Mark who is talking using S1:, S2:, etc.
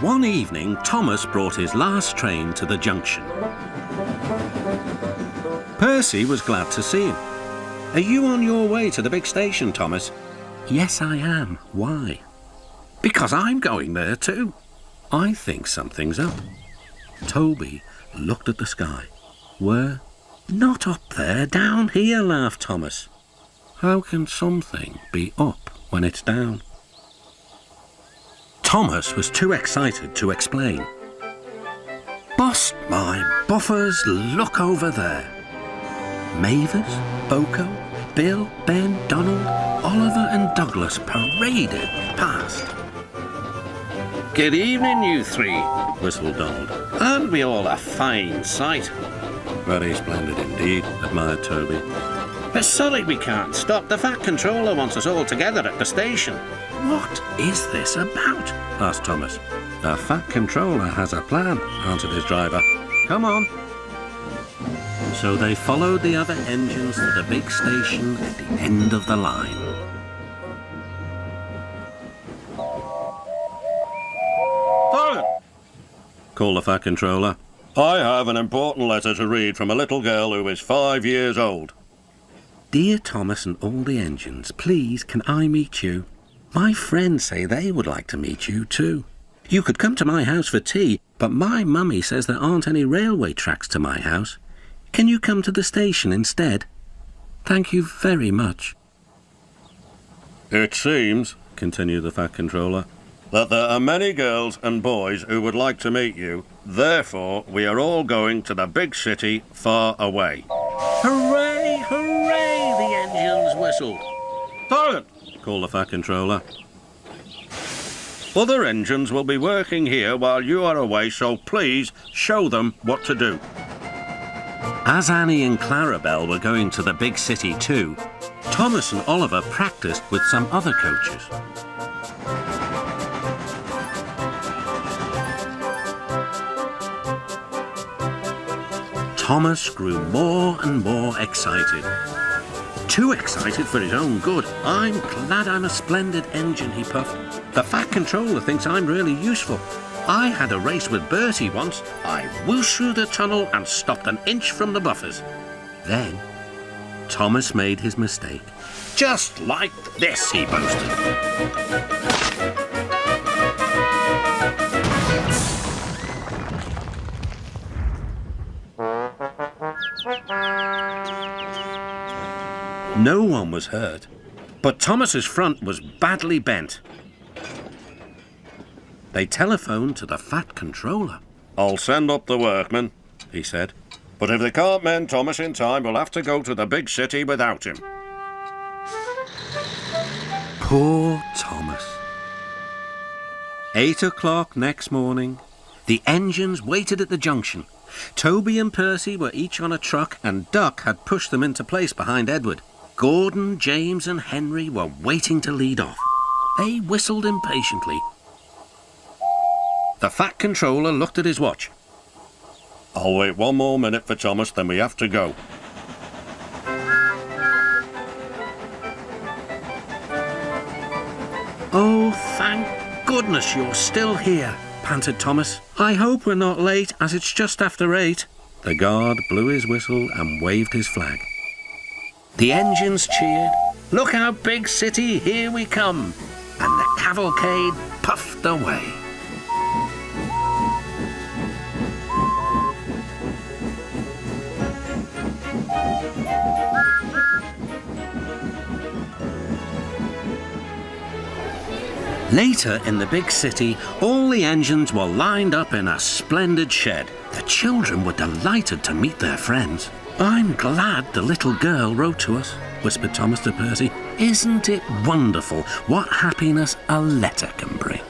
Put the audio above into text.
S1: One evening, Thomas brought his last train to the junction. Percy was glad to see him. "Are you on your way to the big station, Thomas?" "Yes, I am. Why?" "Because I'm going there too." "I think something's up." Toby looked at the sky. "Where?" "Not up there, down here," laughed Thomas. "How can something be up when it's down?" Thomas was too excited to explain. "Bust my buffers, look over there. Mavis, Boko, Bill, Ben, Donald, Oliver and Douglas paraded past." "Good evening, you three," whistled Donald. "Aren't we all a fine sight?" "Very splendid indeed," admired Toby. "We're sorry we can't stop. The Fat Controller wants us all together at the station." "What is this about?" asked Thomas. "The Fat Controller has a plan," answered his driver. "Come on." So they followed the other engines to the big station at the end of the line. "Silent!" called the Fat Controller. "I have an important letter to read from a little girl who is 5 years old." "Dear Thomas and all the engines, please can I meet you? My friends say they would like to meet you too. You could come to my house for tea, but my mummy says there aren't any railway tracks to my house. Can you come to the station instead? Thank you very much." "It seems," continued the Fat Controller, "that there are many girls and boys who would like to meet you. Therefore, we are all going to the big city far away." "Hooray, hooray!" the engines whistled. "Silent!" called the Fat Controller. "Other engines will be working here while you are away, so please show them what to do." As Annie and Clarabelle were going to the big city too, Thomas and Oliver practiced with some other coaches. Thomas grew more and more excited. Too excited for his own good. "I'm glad I'm a splendid engine," he puffed. "The Fat Controller thinks I'm really useful. I had a race with Bertie once. I whooshed through the tunnel and stopped an inch from the buffers." Then Thomas made his mistake. "Just like this," he boasted. No one was hurt, but Thomas's front was badly bent. They telephoned to the Fat Controller. "I'll send up the workmen," he said. "But if they can't mend Thomas in time, we'll have to go to the big city without him." Poor Thomas. 8 o'clock next morning. The engines waited at the junction. Toby and Percy were each on a truck, and Duck had pushed them into place behind Edward. Gordon, James and Henry were waiting to lead off. They whistled impatiently. The Fat Controller looked at his watch. "I'll wait one more minute for Thomas, then we have to go." "Oh, thank goodness you're still here," panted Thomas. "I hope we're not late, as it's just after 8. The guard blew his whistle and waved his flag. The engines cheered. "Look out, big city, here we come!" And the cavalcade puffed away. Later in the big city, all the engines were lined up in a splendid shed. The children were delighted to meet their friends. "I'm glad the little girl wrote to us," whispered Thomas to Percy. "Isn't it wonderful what happiness a letter can bring?"